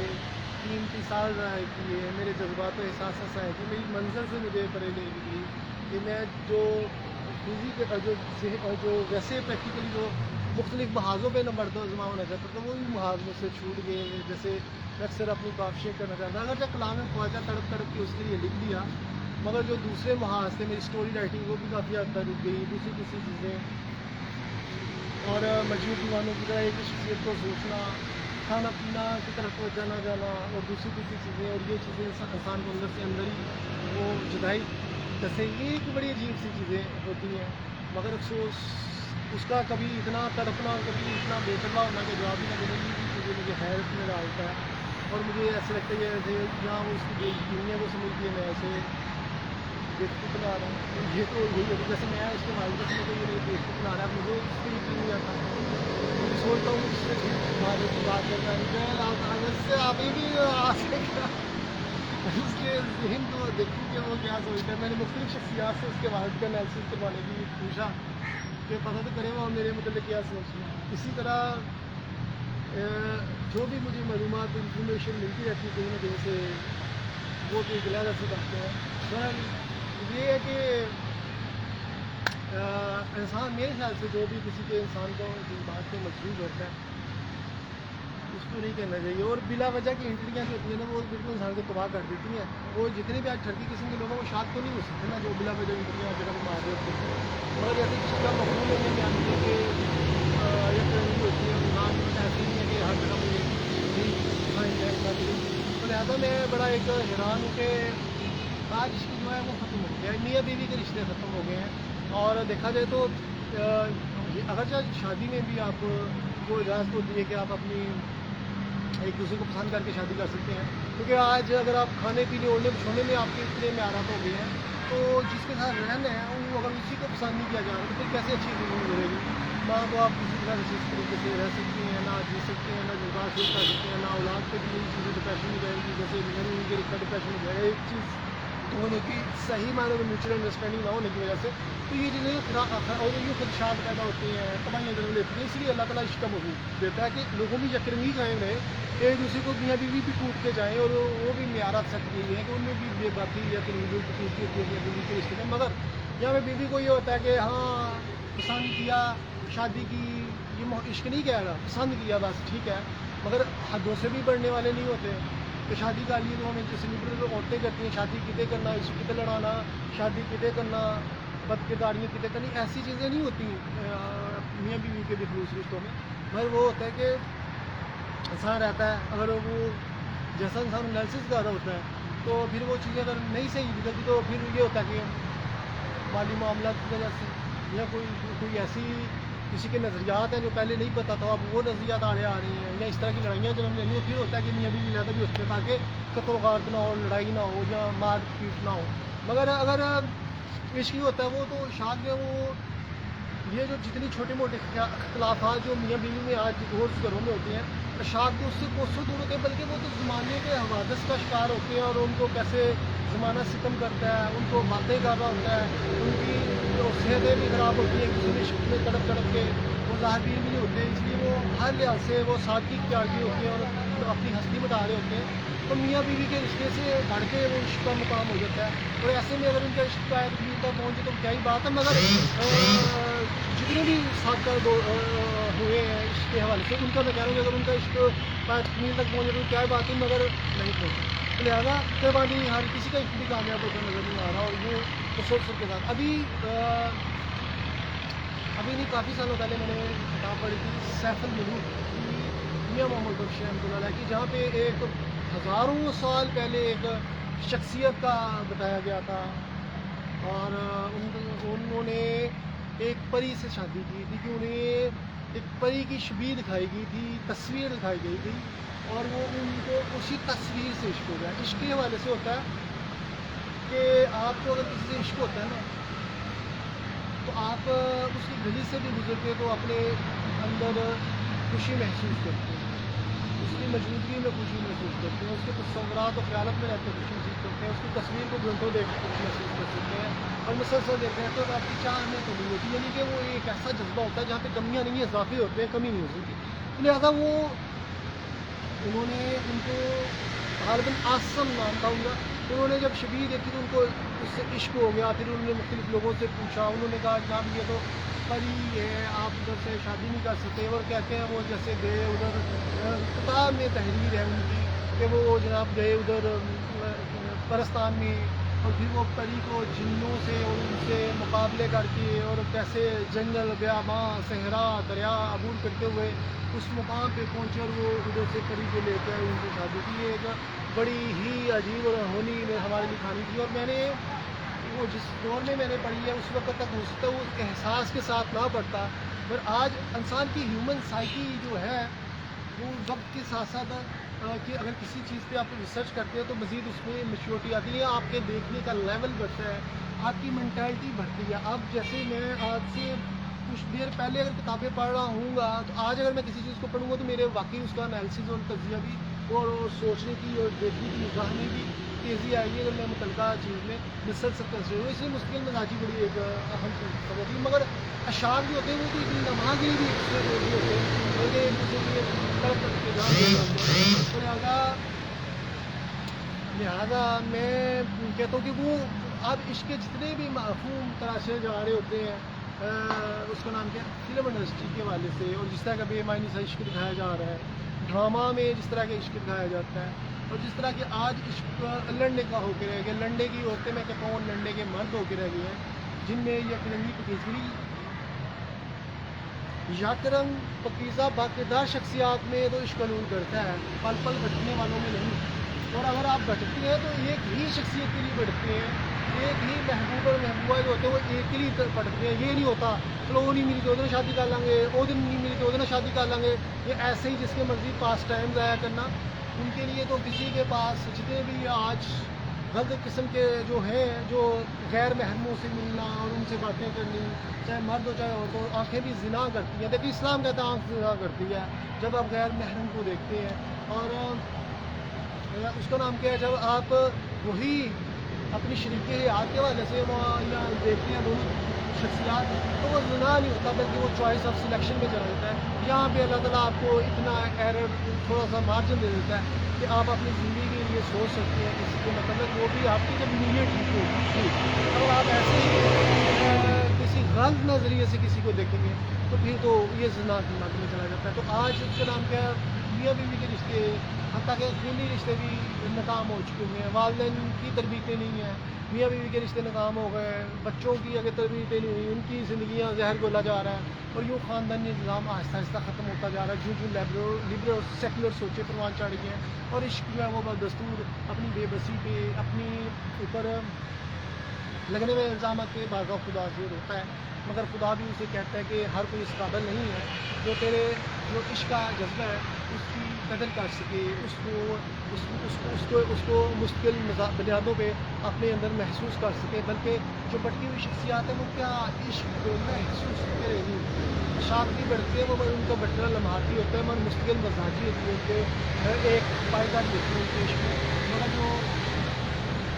قیمتی سال ضائع کیے، میرے جذبات و احساسات ضائع کیے، میری منظر سے مجھے پریشانی کی کہ میں جو جو ویسے پریکٹیکلی جو مختلف محاذوں پہ نمبر دو زما ہونا چاہتا تھا وہ بھی محاذ مجھ سے چھوٹ گئے، جیسے میں اکثر اپنی کافشیں کرنا چاہتا اگرچہ کلام خواجہ تڑپ تڑپ کے اس کے لیے لکھ دیا، مگر جو دوسرے محاذ تھے میری اسٹوری رائٹنگ وہ بھی کافی حد تک رک گئی، دوسری چیزیں اور مجموعی دیوانوں کی طرح ایک شخصیت کو سوچنا، کھانا پینا کی طرف توجہ نہ جانا، اور دوسری چیزیں، اور یہ چیزیں انسان کو اندر ہی وہ جدائی جیسے یہ ایک بڑی عجیب سی چیزیں ہوتی ہیں، مگر افسوس اس کا کبھی اتنا تڑپنا، کبھی اتنا بے پرواہ ہونا کہ جواب ہی نہ دینا، یہ چیزیں مجھے حیرت میں ڈالتا ہے، اور مجھے ایسا لگتا ہے جیسے جہاں وہ اس کی دنیا کو سمجھتی ہے میں ایسے دیکھتے بنا رہا ہوں، یہ تو یہی ہوتا ہے جیسے میں اس کے والدہ سے تو یہ دیکھتے بنا رہا ہے، مجھے اس سے یقین نہیں آتا، میں سوچتا ہوں اس سے والد کی بات کرنا ہے اس سے ابھی بھی آ سکتا اس کے ذہن کو دیکھوں کہ وہ کیا سوچتا ہے، میں نے مختلف شخصیات سے اس کے والد کا انالیسس کروانے کی پوچھا کہ پتہ تو کرے وہ میرے متعلق کیا سوچنا ہے، اسی طرح جو بھی مجھے معلومات انفارمیشن ملتی رہتی ہے کہیں نہ کہیں سے وہ بھی علیحدہ سے باتیں ہیں، بہرحال یہ ہے کہ انسان میرے خیال سے جو بھی کسی کے انسان کو جس بات پہ مجبور ہوتا ہے اس کو نہیں کرنا چاہیے، اور بلا وجہ کی انٹریاں جو ہوتی ہیں نا وہ بالکل انسان کو تباہ کر دیتی ہیں، وہ جتنے بھی آج ٹھرکی قسم کے لوگوں کو شاد تو نہیں ہو سکتے نا جو بلا وجہ انٹریاں جگہ پہ مار رہے ہوتے ہیں، مگر جیسے کسی کا مقبول ہونے میں آتی ہے کہ یہ ٹریننگ ہوتی ہے انسان ایسی نہیں ہے کہ ہر جگہ مجھے تو لہٰذا میں بڑا ایک حیران ہوں کہ آج رشتے جو ہے وہ ختم ہو گیا ہے، میاں بیوی کے رشتے ختم ہو گئے ہیں، اور دیکھا جائے تو اگرچہ شادی میں بھی آپ کو اجازت ہوتی ہے کہ آپ اپنی ایک دوسرے کو پسند کر کے شادی کر سکتے ہیں، کیونکہ آج اگر آپ کھانے پینے اوڑھنے چھوڑنے میں آپ کے اتنے معیارات ہو گئے ہیں تو جس کے ساتھ رہنا ہے وہ اگر اسی کو پسند نہیں کیا جا رہا تو پھر کیسے اچھی زندگی گزرے گی، نہ تو آپ کسی طرح سے اس طریقے سے رہ سکتی ہیں، نہ جی سکتے ہیں، نہ جذبات شیئر کر سکتے ہیں، نہ اولاد پہ بھی یہی چیزیں ڈپریشن ہو جائے گی، جیسے میری ان کے رشتہ ڈپریشن ہو جائے گا، ایک چیز ہونے کی صحیح معنوں میں میوچل انڈرسٹینڈنگ نہ ہونے کی وجہ سے، تو یہ چیزیں اور یہ خدشات پیدا ہوتی ہیں، تباہیاں جنم لیتی ہیں، اس لیے اللہ تعالیٰ عشق کا موجود دیتا ہے کہ لوگوں میں یکرنگی قائم رہے، ایک دوسرے کو میاں بیوی بھی ٹوٹ کے جائیں، اور وہ بھی معیارات سخت نہیں ہیں کہ ان میں بھی بے باکی یا تنوع کی ٹوٹتی ہوتی ہے میاں بیوی کے رشتے میں، مگر یہاں پہ بیوی کو یہ ہوتا ہے کہ ہاں پسند کیا شادی کی، یہ عشق نہیں کہہ رہا، پسند کیا بس ٹھیک ہے، مگر حدوں سے بھی بڑھنے والے نہیں ہوتے کہ شادی کا لیے تو ہمیں جیسے لبرل عورتیں کرتی ہیں شادی کتے کرنا، عشق کتے لڑانا، شادی کتے کرنا، بد کرداریاں کتے کرنی، ایسی چیزیں نہیں ہوتی میاں بیوی کے بھی خلوص رشتوں میں، مگر وہ ہوتا ہے کہ انسان رہتا ہے اگر وہ جیسا انسان انالیسس کر رہا ہوتا ہے تو پھر وہ چیزیں اگر نہیں صحیح نکلتی تو پھر یہ ہوتا ہے کہ مالی معاملات کی وجہ سے یا کوئی ایسی کسی کے نظریات ہیں جو پہلے نہیں پتہ تھا اب وہ نظریات آڑے آ رہی ہیں، یا اس طرح کی لڑائیاں جنم لینی ہیں، پھر ہوتا ہے کہ میاں بیوی زیادہ بھی ہوتے ہیں تاکہ قتل و غارت نہ ہو، لڑائی نہ ہو یا مار پیٹ نہ ہو، مگر اگر عشق ہی ہوتا ہے وہ تو شاد میں وہ یہ جو جتنی چھوٹے موٹے اختلافات جو میاں بیوی میں آج روز گھروں میں ہوتے ہیں شاد تو اس سے کوسوں دور ہوتے ہیں، بلکہ وہ تو زمانے کے حوادث کا شکار ہوتے ہیں، اور ان کو کیسے زمانہ ستم کرتا ہے، ان کو باتیں کر رہا ہوتا ہے، ان کی صحتیں بھی خراب ہوتی ہیں کسی بھی شکل میں تڑپ تڑپ کے، وہ ظاہر بھی نہیں ہوتے، اس لیے وہ ہر لحاظ سے وہ سادگی اختیار کی ہوتی ہیں اور اپنی ہستی بتا رہے ہوتے ہیں، تو میاں بیوی کے رشتے سے بڑھ کے وہ عشق کا مقام ہو جاتا ہے، اور ایسے میں اگر ان کا عشق کا تکمیل تک پہنچے تو کیا ہی بات ہے، مگر جتنے بھی ساتھ ہوئے ہیں عشق کے حوالے سے ان کا میں کہہ رہا ہوں کہ اگر ان کا عشق تکمیل تک پہنچے تو کیا ہی بات ہے، مگر نہیں پہنچا، لہٰذا قربانی ہر کسی کا عشق بھی کامیاب ہوتا نظر نہیں آ رہا، اور وہ تسلسل کے ساتھ ابھی نہیں کافی سالوں پہلے میں نے کتاب پڑھی تھی سیف الملوک کی میاں محمد بخش رحمۃ اللہ علیہ کی، جہاں پہ ایک ہزاروں سال پہلے ایک شخصیت کا بتایا گیا تھا، اور انہوں نے ایک پری سے شادی کی تھی کہ انہیں ایک پری کی شبیہ دکھائی گئی تھی، تصویر دکھائی گئی تھی، اور وہ ان کو اسی تصویر سے عشق ہو گیا. عشق کے حوالے سے ہوتا ہے کہ آپ کو اگر کسی سے عشق ہوتا ہے نا تو آپ اس کی گلی سے بھی گزرتے تو اپنے اندر خوشی محسوس کرتے ہیں, اس کی موجودگی میں خوشی محسوس کرتے ہیں, اس کے تصورات و خیالات میں رہتے خوشی محسوس کرتے ہیں, اس کی تصویر کو گھنٹوں دیکھ کے خوشی محسوس کر سکتے ہیں, اور مسلسل دیکھ رہے ہیں تو آپ کی چاہ میں کمی ہوتی ہے, یعنی کہ وہ ایک ایسا جذبہ ہوتا ہے جہاں پہ کمیاں نہیں ہیں, اضافے ہوتے ہیں, کمی نہیں ہو سکتی. لہٰذا وہ انہوں نے ان کو غالباً آسم نام تھا ان کا, انہوں نے جب شبیہ دیکھی تو ان کو اس سے عشق ہو گیا. پھر انہوں نے مختلف لوگوں سے پوچھا, انہوں نے کہا جناب یہ تو پری ہے, آپ ادھر سے شادی نہیں کر سکتے. اور کہتے ہیں وہ جیسے گئے ادھر, کتاب میں تحریر ہے ان کی کہ وہ جناب گئے ادھر پرستان میں, اور پھر وہ پری کو جنوں سے اور ان سے مقابلے کر کے اور کیسے جنگل بیاباں صحرا دریا عبور کرتے ہوئے اس مقام پہ پہنچے, اور وہ ادھر سے پری کو لے کر ان سے شادی کی. یہ ایک بڑی ہی عجیب اور ہونی میں ہمارے لیے کہانی تھی, اور میں نے وہ جس دور میں نے پڑھی ہے اس وقت تک ہو سکتا ہے اس احساس کے ساتھ نہ پڑھتا, پر آج انسان کی ہیومن سائیکی جو ہے وہ وقت کے ساتھ ساتھ کہ اگر کسی چیز پہ آپ ریسرچ کرتے ہیں تو مزید اس میں میچورٹی آتی ہے, آپ کے دیکھنے کا لیول بڑھتا ہے, آپ کی مینٹیلٹی بڑھتی ہے. اب جیسے میں آج سے کچھ دیر پہلے اگر کتابیں پڑھ رہا ہوں گا تو آج اگر میں کسی چیز کو پڑھوں گا تو میرے واقعی اس کا انالیسز اور تجزیہ بھی اور سوچنے کی اور دیکھنے کی نگاہ میں بھی تیزی آئے گی اگر میں متعلقہ چیز میں مسلسل کنسیڈر ہوں. اس لیے مستقل مزاجی بڑی ایک اہم چیز ہوتی ہے, مگر اشعار جو ہوتے ہیں وہ تو اتنی نمازی بھی ایک دوسرے کو بھی ہوتے ہیں بلکہ ایک دوسرے کے طرف کے جان. لہٰذا میں کہتا ہوں کہ وہ اب عشق کے جتنے بھی مفہوم تراشے جا رہے ہوتے ہیں, اس کا نام کیا ہے, فلم انڈسٹری کے حوالے سے, اور جس طرح کا بے معنی سا عشق دکھایا جا رہا ہے, ڈرامہ میں جس طرح کا عشق دکھایا جاتا ہے, اور جس طرح کہ آج عشق لڑنے کا ہو کے رہ گیا, لڑنے کی عورتیں میں کہتا ہوں لڑنے کے مرد ہو کے رہ گئے ہیں, جن میں یکرنگی پکیزگی یکرنگ پکیزہ باقیدار شخصیات میں تو عشق نور کرتا ہے, پل پل بھٹکنے والوں میں نہیں. اور اگر آپ بھٹکتے ہیں تو ایک ہی شخصیت کے لیے بھٹکتے ہیں, ایک ہی محبوب اور محبوبہ جو ہوتے ہیں وہ ایک کے لیے بھٹکتے ہیں. یہ نہیں ہوتا چلو وہ نہیں ملی تو وہ دن شادی کر لیں گے, وہ دن نہیں ملی تو وہ دن شادی کر لیں گے, یہ ایسے ہی جس کے مرضی پاس ٹائم ضائع کرنا. ان کے لیے تو کسی کے پاس جتنے بھی آج غلط قسم کے جو ہیں, جو غیر محرموں سے ملنا اور ان سے باتیں کرنی, چاہے مرد ہو چاہے عورت ہو, آنکھیں بھی زنا کرتی ہیں. دیکھیے اسلام کہتا ہے آنکھ زنا کرتی ہے جب آپ غیر محرم کو دیکھتے ہیں, اور اس کا نام کیا ہے جب آپ وہی اپنی شریک حیات کے حوالے سے یا دیکھتے ہیں دونوں شخصیات تو وہ زنا نہیں ہوتا بلکہ وہ چوائس آف سلیکشن میں چلا جاتا ہے. یہاں پہ اللہ تعالیٰ آپ کو اتنا ایرر تھوڑا سا مارجن دے دیتا ہے کہ آپ اپنی زندگی کے لیے سوچ سکتے ہیں کسی کے مطلب وہ بھی آپ کی جب نیت ٹھیک ہوگی. اگر آپ ایسے ہی کسی غلط نظریے سے کسی کو دیکھیں گے تو پھر تو یہ زنا کی مد میں چلا جاتا ہے. تو آج اس کا نام کیا ہے, میاں بیوی کے رشتے حتیٰ کہ خونی رشتے بھی ناکام ہو چکے ہوئے ہیں, والدین کی تربیتیں نہیں ہیں, میاں بیوی کے رشتے ناکام ہو گئے, بچوں کی اگر تربیتیں نہیں ہوئی, ان کی زندگیاں زہر گولا جا رہا ہے, اور یوں خاندانی نظام آہستہ آہستہ ختم ہوتا جا رہا ہے. جو لبرل اور سیکولر سوچے پروان چڑھ گئے ہیں, اور عشق جو ہے وہ بدستور اپنی بے بسی پہ اپنی اوپر لگنے میں الزامات پہ بارگاہ خدا حاضر ہوتا ہے, مگر خدا بھی اسے کہتا ہے کہ ہر کوئی اس قابل نہیں ہے جو تیرے جو عشق کا جذبہ ہے اس کی قدر کر سکے, اس کو مستقل بنیادوں پہ اپنے اندر محسوس کر سکے. بلکہ جو بٹکی ہوئی شخصیات ہیں وہ کیا عشق کو محسوس کرتے رہے گی, شادی بڑھتے ہیں وہ ان کا بٹنا لمحاتی ہوتا ہے, مگر مستقل مزاجی ہوتی ہے ان کے ایک پائیدار دیکھتے ہیں ان کے عشق میں. مگر جو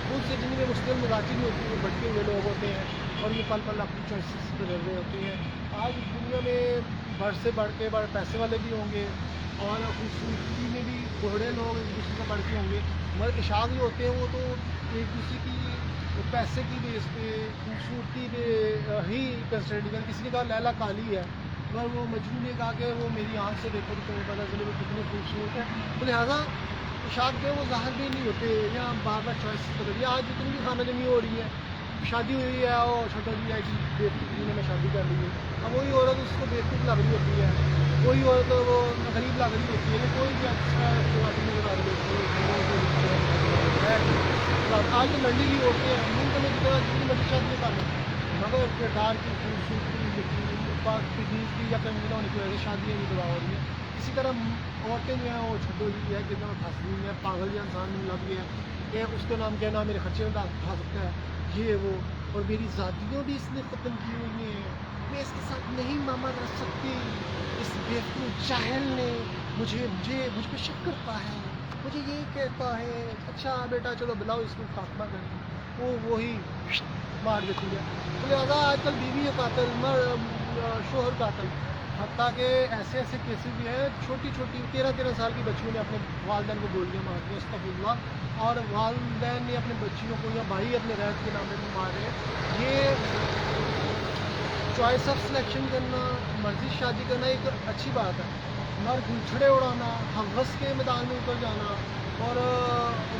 خود سے جن میں مستقل مزاجی نہیں ہوتی وہ بٹکے ہوئے لوگ ہوتے ہیں, اور یہ پل پل اپنی چوائسیز پہ لڑ رہے ہوتے ہیں. آج اس دنیا میں بڑھ سے بڑھ کے بڑے پیسے والے بھی ہوں گے, اور خوبصورتی میں بھی بوڑھے لوگ ایک دوسرے سے بڑھ کے ہوں گے, مگر اشاعت جو ہوتے ہیں وہ تو ایک دوسرے کی پیسے کی بیس پہ خوبصورتی پہ ہی کنسیڈر نہیں کرتے. کسی نے کہا لیلا کالی ہے, مگر وہ مجنون نے کہا کہ وہ میری آنکھ سے دیکھو تو تمہیں پتہ چلے وہ کتنی خوبصورت ہے. تو لہٰذا اشاعت کے وہ ظاہر بھی نہیں ہوتے, یا بار بار چوائس بدل. آج جتنی بھی خانہ جنگی ہو رہی ہے, شادی ہوئی ہے اور چھوٹا جی ہے جی بیوقوف جی نے میں شادی کر لی ہے, اب وہی عورت اس کو بیوقوف لگ رہی ہوتی ہے, وہی عورت وہ غریب لگ رہی ہوتی ہے, کوئی بھی اچھا نظر آ رہی ہوتی ہے. آج تو لڑنے کی عورتیں ہیں, ملک میں جتنی مرضی شادی کر لیں, مگر کردار کی خوبصورتی کی پاک تجدید کی یا کمی نہ ہونے کی وجہ سے شادیاں نہیں دبا ہو رہی ہیں. اسی طرح عورتیں جو ہیں وہ چھٹو جی ہے کہ پھنس گئی ہیں، پاگل یا انسان میں لگ گیا کہ اس کا نام کہنا میرے خرچے میں اٹھا سکتا ہے یہ وہ، اور میری ذاتیوں بھی اس نے ختم کی ہوئی ہیں، میں اس کے ساتھ نہیں ماما رہ سکتی، اس بیوقوف جاہل نے مجھ پہ شک کرتا ہے، مجھے یہ کہتا ہے اچھا بیٹا چلو بلاؤ اس کو خاتمہ کر دیں، وہ وہی مار دیتی ہے۔ تو لہٰذا آج کل بیوی قاتل، شوہر قاتل، حتیٰ کہ ایسے ایسے کیسز بھی ہیں، چھوٹی چھوٹی 13 سال کی بچیوں نے اپنے والدین کو گولیاں مار دی استغفر اللہ، اور والدین نے اپنے بچیوں کو یا بھائی اپنے غیرت کے نام پہ مارے۔ یہ چوائس آف سلیکشن کرنا، مرضی شادی کرنا ایک اچھی بات ہے، مگر گلچھڑے اڑانا، ہوس کے میدان میں اتر جانا اور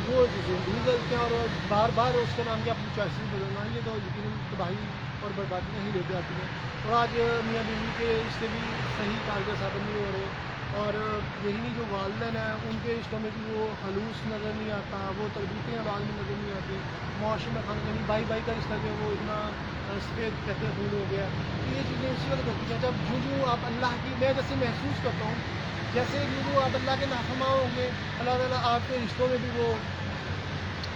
وہ زندگی غلط ہے اور بار بار اس کے نام کی اپنی چوائسیز بدلنا، یہ تو یقیناً تباہی اور بربادیاں ہی لے کے آتی ہیں۔ اور آج میاں بیوی کے رشتے بھی صحیح کارگر ثابت نہیں ہو رہے، اور یہی جو والدین ہیں ان کے رشتوں میں بھی وہ خلوص نظر نہیں آتا، وہ تربیتیں بعد میں نظر نہیں آتی، معاشرے میں کھانا کہیں بھائی بھائی کا رشتہ جو وہ اتنا سفید کہتے ہیں خون ہو گیا، تو یہ چیزیں اسی وقت ہوتی ہیں جب جو آپ اللہ کی، میں جیسے محسوس کرتا ہوں جیسے جو آپ اللہ کے نافرمان ہوں گے، اللہ تعالیٰ آپ کے رشتوں میں بھی وہ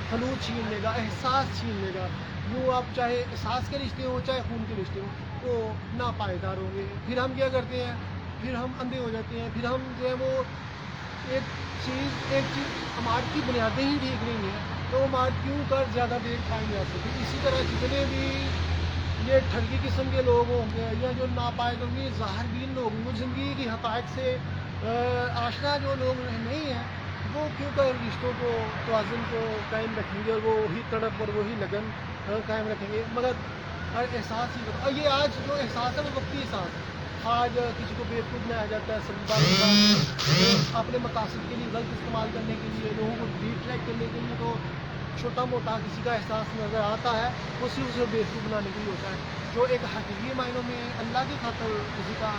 خلوص چھین لے گا، احساس چھین لے گا، یوں آپ چاہے احساس کے رشتے ہوں چاہے خون کے رشتے ہوں وہ ناپائیدار ہوں گے۔ پھر ہم کیا کرتے ہیں، پھر ہم اندھے ہو جاتے ہیں، پھر ہم جو ہے وہ ایک چیز عمارت کی بنیادیں ہی ٹھیک نہیں ہیں تو عمارت کیوں کر زیادہ دیر کھائی جا سکتی۔ اسی طرح جتنے بھی یہ ٹھگی قسم کے لوگ ہوں گے یا جو ناپائید ہوں گے، ظاہر بین لوگ ہوں گے، زندگی کی حقائق سے آشنا جو لوگ نہیں ہیں، وہ کیوں کر رشتوں کو توازن کو قائم رکھیں گے اور وہ وہی تڑپ اور وہی لگن قائم رکھیں گے، مگر ہر احساس ہی اور یہ آج جو احساس ہے وہ وقتی احساس ہے۔ آج کسی کو بیوقوف بنایا جاتا ہے سب اپنے مقاصد کے لیے غلط استعمال کرنے کے لیے، لوگوں کو ڈیٹریکٹ کرنے کے لیے، تو چھوٹا موٹا کسی کا احساس نظر آتا ہے وہ صرف اسے بیوقوف بنانے کے لیے ہوتا ہے، جو ایک حقیقی معنوں میں اللہ کی خاطر کسی کا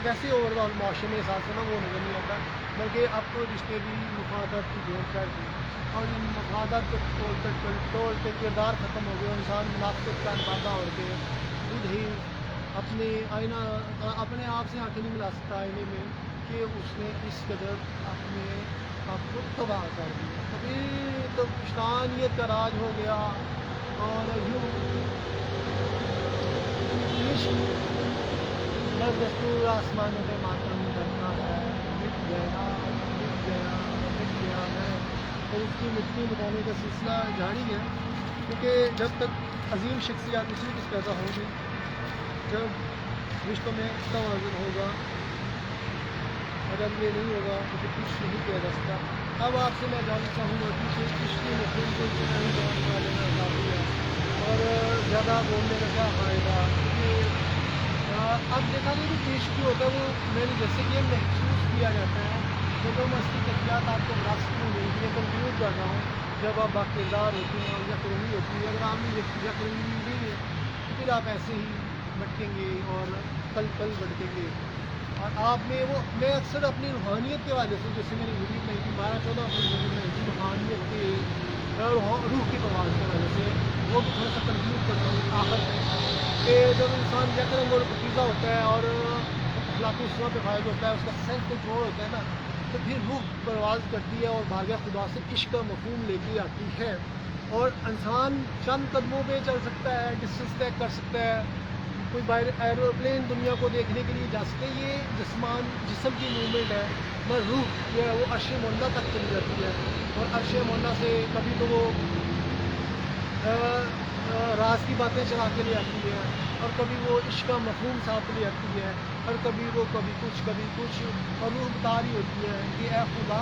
ویسے اوور آل معاشرے میں احساس ہے نا وہ نظر نہیں آتا، بلکہ اب تو رشتے بھی مفادات کی دور کر دی اور ان مفادات کو توڑ کے کردار ختم ہو گئے، انسان منافقت کا اندازہ ہو کے خود ہی اپنے آپ سے آنکھیں نہیں ملا سکتا آئینے میں کہ اس نے اس قدر اپنے آپ کو تباہ کر دیا، کبھی تو شیطانیت کا راج ہو گیا اور یوں دستور آسمانوں پہ ماتم کرتا ہے، مٹ گیا ہے، اور اس کی مٹی مٹانے کا سلسلہ جاری ہے، کیونکہ جب تک عظیم شخصیات اسی وقت پیدا ہوں گی جب رشتوں میں توازن ہوگا، اگر یہ نہیں ہوگا تو پھر کچھ نہیں کیا جا سکتا۔ اب آپ سے میں جاننا چاہوں گا کہ کشتی مفہوم کو اتنا ہی جاننا لینا کافی ہے اور زیادہ بولنے کا کیا فائدہ، کیونکہ اب دیکھا نہیں کہ عشق جو ہوتا ہے وہ میں نے جیسے کہ محسوس کیا جاتا ہے، جب وہ مستی کیفیات آپ کو وراثت میں ملتی ہے، کنکلوڈ کر رہا ہوں، جب آپ باکردار ہوتے ہیں اور یکرنگی ہوتی ہے، اگر آپ میں یکرنگی نہیں ہے تو پھر آپ ایسے ہی بھٹکیں گے اور پل پل بھٹکیں گے، اور آپ میں وہ میں اکثر اپنی روحانیت کے حوالے سے جیسے میں نے یونٹ نہیں تھی 12-14 اپنی یونٹ نہیں تھی روحانیت کے اور روح کی پرواز کے حوالے سے وہ بھی تھوڑا سا کنکلوڈ کرتا ہوں آخر میں کہ جب انسان یک رنگ اور پکیزہ ہوتا ہے اور اخلاقی اصولوں پہ فائز ہوتا ہے، اس کا سیلف کنٹرول ہوتا ہے نا، تو پھر روح پرواز کرتی ہے اور بارگاہ خدا سے عشق کا مفہوم لے کے آتی ہے اور انسان چند قدموں پہ چل سکتا ہے، ڈسٹینس طے کر سکتا ہے، کوئی باہر ایروپلین دنیا کو دیکھنے کے لیے جا سکتے ہیں، یہ جسم کی موومنٹ ہے، مگر روح جو ہے وہ عرش معلیٰ تک چلی جاتی ہے اور عرش معلیٰ سے کبھی تو وہ راز کی باتیں چلا کے لے آتی ہے اور کبھی وہ عشق کا مفہوم ساتھ لے آتی ہے اور کبھی کچھ اور روح بتا رہی ہوتی ہے کہ اے خدا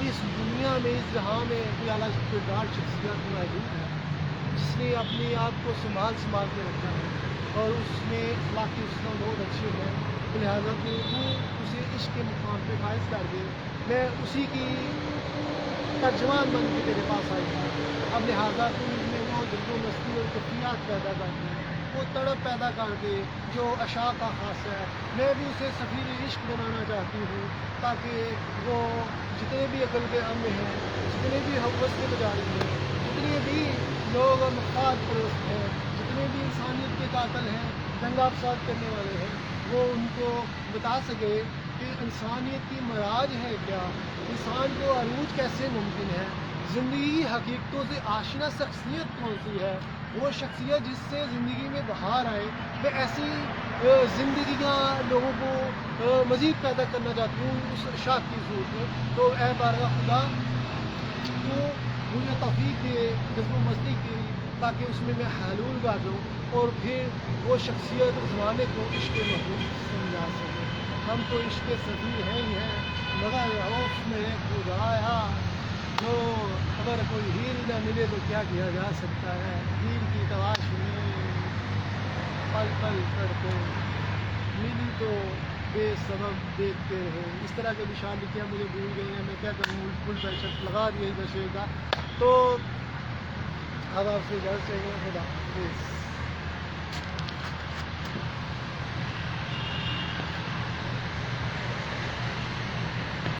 اس دنیا میں اس جہاں میں کوئی اعلیٰ کردار شخصیت موجود ہے جس نے اپنے آپ کو سنبھال کے رکھا ہے اور اس میں اخلاقی اصول بہت اچھے ہیں، لہٰذا کہ وہ اسے عشق کے مقام پہ فائز کر دے، میں اسی کی ترجمان بن کے تیرے پاس آئی ہوں، اب لہٰذا تو مجھ میں وہ جلد و مستی اور کفیات پیدا کر دے، وہ تڑپ پیدا کر دے جو عشاء کا خاص ہے، میں بھی اسے سفیر عشق بنانا چاہتی ہوں تاکہ وہ جتنے بھی عقل کے عمل ہیں، جتنے بھی حوث کے مجاری ہیں، جتنے بھی لوگ مفاد پرست ہیں، جتنے بھی انسانیت کے قاتل ہیں، دنگا فساد کرنے والے ہیں، وہ ان کو بتا سکے کہ انسانیت کی معراج ہے کیا، انسان کو عروج کیسے ممکن ہے، زندگی حقیقتوں سے آشنا شخصیت کون سی ہے، وہ شخصیت جس سے زندگی میں بہار آئے۔ میں ایسی زندگیاں لوگوں کو مزید پیدا کرنا چاہتی ہوں اس شاخ کی صورت میں۔ تو اے بارگاہ خدا تو مجھے توفیق دے، جذب و مستی کی، تاکہ اس میں حلول گاڑوں اور پھر وہ شخصیت زمانے کو عشق محبوب سمجھا سکے۔ ہم تو عشق سفیر ہیں ہی ہیں، مگر خوف میں خدایا جو اگر کوئی ہیر نہ ملے تو کیا کیا جا سکتا ہے، ہیر کی تلاش میں پل پل کرتے ملی تو بے سبب دیکھتے رہے۔ اس طرح کے بھی شعر لکھے ہیں، مجھے بھول گئے ہیں، میں کیا کروں، فل پیشنٹ لگا دیا اس نشے کا۔ تو اب آپ سے اجازت چاہیے، خدا حافظ۔